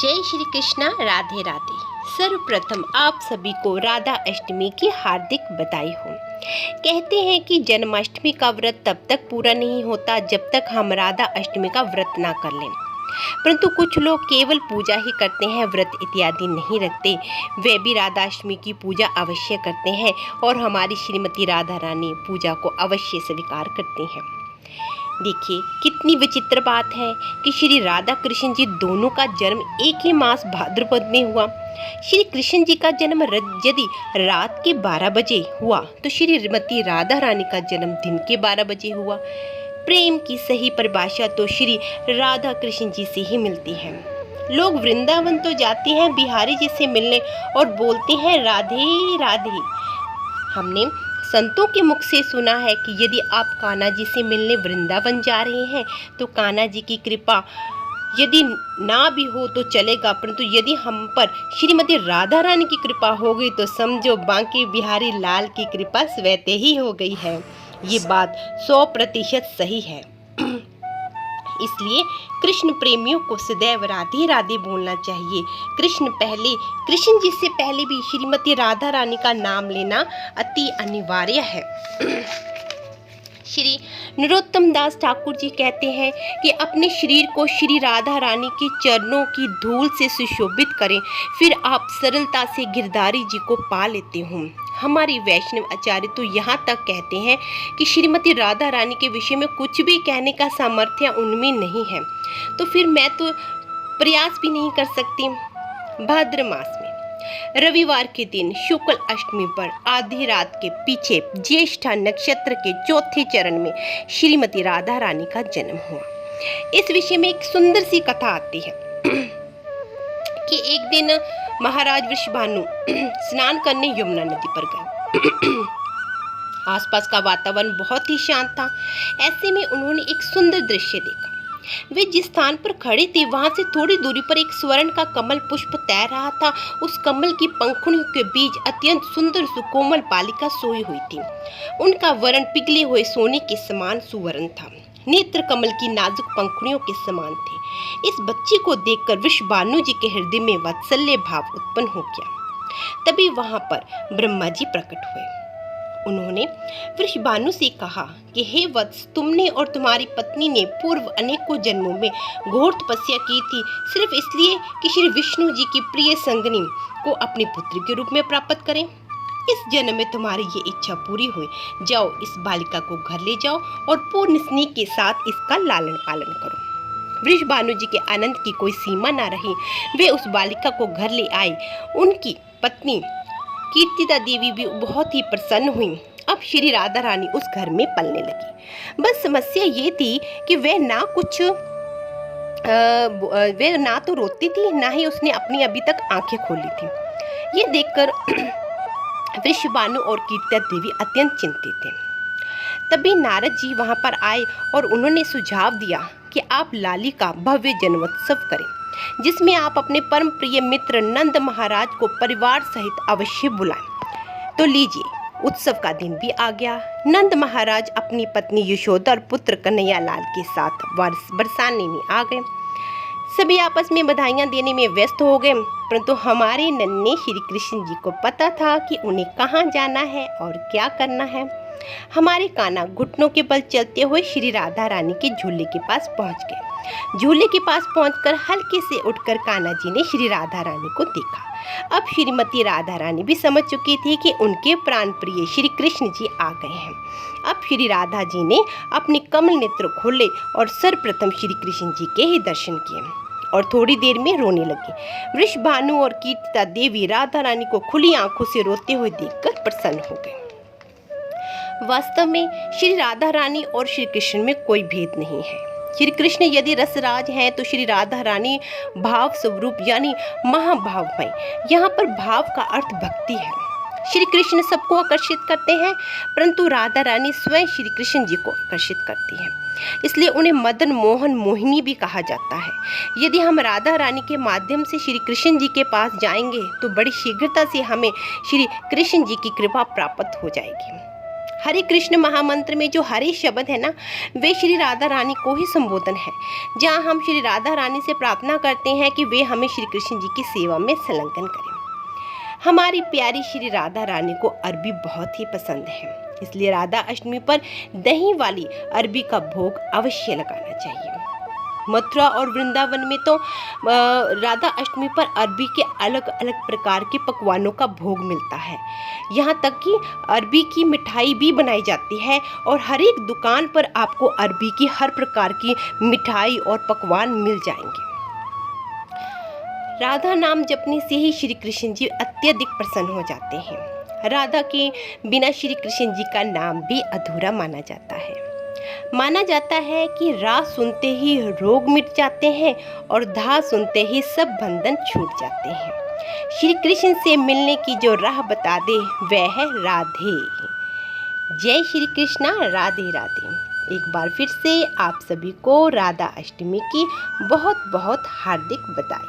जय श्री कृष्णा। राधे राधे। सर्वप्रथम आप सभी को राधा अष्टमी की हार्दिक बधाई हो। कहते हैं कि जन्माष्टमी का व्रत तब तक पूरा नहीं होता जब तक हम राधा अष्टमी का व्रत ना कर लें, परंतु कुछ लोग केवल पूजा ही करते हैं, व्रत इत्यादि नहीं रखते। वे भी राधा अष्टमी की पूजा अवश्य करते हैं और हमारी श्रीमती राधा रानी पूजा को अवश्य स्वीकार करती हैं। देखिए कितनी विचित्र बात है कि श्री राधा कृष्ण जी दोनों का जन्म एक ही मास भाद्रपद में हुआ। श्री कृष्ण जी का जन्म यदि रात के 12 बजे हुआ तो श्रीमती राधा रानी का जन्म दिन के 12 बजे हुआ। प्रेम की सही परिभाषा तो श्री राधा कृष्ण जी से ही मिलती है। लोग वृंदावन तो जाते हैं बिहारी जी से मिलने और बोलते हैं राधे राधे। हमने संतों के मुख से सुना है कि यदि आप कान्हा जी से मिलने वृंदावन जा रहे हैं तो कान्हा जी की कृपा यदि ना भी हो तो चलेगा, परंतु यदि हम पर श्रीमती राधा रानी की कृपा हो गई तो समझो बांके बिहारी लाल की कृपा स्वतः ही हो गई है। ये बात 100% सही है। इसलिए कृष्ण प्रेमियों को सदैव राधे राधे बोलना चाहिए। कृष्ण जी से पहले भी श्रीमती राधा रानी का नाम लेना अति अनिवार्य है। श्री नरोत्तम दास ठाकुर जी कहते हैं कि अपने शरीर को श्री राधा रानी के चरणों की धूल से सुशोभित करें, फिर आप सरलता से गिरधारी जी को पा लेते हो। हमारी वैष्णव आचार्य तो यहाँ तक कहते हैं कि श्रीमती राधा रानी के विषय में कुछ भी कहने का सामर्थ्य उनमें नहीं है, तो फिर मैं तो प्रयास भी नहीं कर सकती। भाद्र मास में रविवार के दिन शुक्ल अष्टमी पर आधी रात के पीछे ज्येष्ठा नक्षत्र के चौथे चरण में श्रीमती राधा रानी का जन्म हुआ। इस विषय में एक सुंदर सी कथा आती है कि एक दिन महाराज वृषभानु स्नान करने यमुना नदी पर गए। आसपास का वातावरण बहुत ही शांत था। ऐसे में उन्होंने एक सुंदर दृश्य देखा। वे जिस स्थान पर खड़े थे वहां से थोड़ी दूरी पर एक स्वर्ण का कमल पुष्प तैर रहा था। उस कमल की पंखुड़ियों के बीच अत्यंत सुंदर सुकोमल बालिका सोई हुई थी। उनका वर्ण पिघले हुए सोने के समान सुवर्ण था, नेत्र कमल की नाजुक पंखुड़ियों के समान थे। इस बच्ची को देखकर वृषभानु जी के हृदय में वात्सल्य भाव उत्पन्न हो गया। तभी वहां पर ब्रह्मा जी प्रकट हुए। उन्होंने वृषभानु से कहा कि हे वत्स, तुमने और तुम्हारी पत्नी ने पूर्व अनेकों जन्मों में घोर तपस्या की थी, सिर्फ इसलिए कि श्री विष्णु जी की प्रिय संगनी को अपनी पुत्री के रूप में प्राप्त करें। इस जन्म में तुम्हारी ये इच्छा पूरी हुई। जाओ, इस बालिका को घर ले जाओ और पूर्ण स्नेह के साथ इसका लालन पालन करो। वृषभानु जी के आनंद की कोई सीमा न रही। वे उस बालिका को घर ले आए। उनकी पत्नी कीर्तिदा देवी भी बहुत ही प्रसन्न हुई। अब श्री राधा रानी उस घर में पलने लगी। बस समस्या ये थी कि वे ना तो रोती थी, ना ही उसने अपनी अभी तक आंखें खोली थी। ये देखकर वृषभानु और कीर्तिदा देवी अत्यंत चिंतित थे। तभी नारद जी वहां पर आए और उन्होंने सुझाव दिया कि आप लाली का भव्य जन्मोत्सव करें, जिसमें आप अपने परम प्रिय मित्र नंद महाराज को परिवार सहित अवश्य बुलाएं। तो लीजिए, उत्सव का दिन भी आ गया। नंद महाराज अपनी पत्नी यशोदा और पुत्र कन्हैया लाल के साथ बरसाने में आ गए। सभी आपस में बधाइयां देने में व्यस्त हो गए, परंतु हमारे नन्हे श्री कृष्ण जी को पता था कि उन्हें कहाँ जाना है और क्या करना है। हमारे कान्हा घुटनों के बल चलते हुए श्री राधा रानी के झूले के पास पहुंच गए। झूले के पास पहुंचकर हल्के से उठकर कान्हा जी ने श्री राधा रानी को देखा। अब श्रीमती राधा रानी भी समझ चुकी थी कि उनके प्राण प्रिय श्री कृष्ण जी आ गए हैं। अब श्री राधा जी ने अपने कमल नेत्र खोले और सर्वप्रथम श्री कृष्ण जी के ही दर्शन किए और थोड़ी देर में रोने लगे। वृषभानु और कीर्तिदा देवी राधा रानी को खुली आंखों से रोते हुए देखकर प्रसन्न हो गए। वास्तव में श्री राधा रानी और श्री कृष्ण में कोई भेद नहीं है। श्री कृष्ण यदि रसराज हैं तो श्री राधा रानी भाव स्वरूप यानी महाभावमय। यहाँ पर भाव का अर्थ भक्ति है। श्री कृष्ण सबको आकर्षित करते हैं, परंतु राधा रानी स्वयं श्री कृष्ण जी को आकर्षित करती हैं, इसलिए उन्हें मदन मोहन मोहिनी भी कहा जाता है। यदि हम राधा रानी के माध्यम से श्री कृष्ण जी के पास जाएंगे तो बड़ी शीघ्रता से हमें श्री कृष्ण जी की कृपा प्राप्त हो जाएगी। हरे कृष्ण महामंत्र में जो हरे शब्द है ना, वे श्री राधा रानी को ही संबोधन है, जहाँ हम श्री राधा रानी से प्रार्थना करते हैं कि वे हमें श्री कृष्ण जी की सेवा में संलग्न करें। हमारी प्यारी श्री राधा रानी को अरबी बहुत ही पसंद है, इसलिए राधा अष्टमी पर दही वाली अरबी का भोग अवश्य लगाना चाहिए। मथुरा और वृंदावन में तो राधा अष्टमी पर अरबी के अलग अलग प्रकार के पकवानों का भोग मिलता है। यहाँ तक कि अरबी की मिठाई भी बनाई जाती है और हर एक दुकान पर आपको अरबी की हर प्रकार की मिठाई और पकवान मिल जाएंगे। राधा नाम जपने से ही श्री कृष्ण जी अत्यधिक प्रसन्न हो जाते हैं। राधा के बिना श्री कृष्ण जी का नाम भी अधूरा माना जाता है। माना जाता है कि रा सुनते ही रोग मिट जाते हैं और धा सुनते ही सब बंधन छूट जाते हैं। श्री कृष्ण से मिलने की जो राह बता दे वह है राधे। जय श्री कृष्णा, राधे राधे। एक बार फिर से आप सभी को राधा अष्टमी की बहुत बहुत हार्दिक बधाई।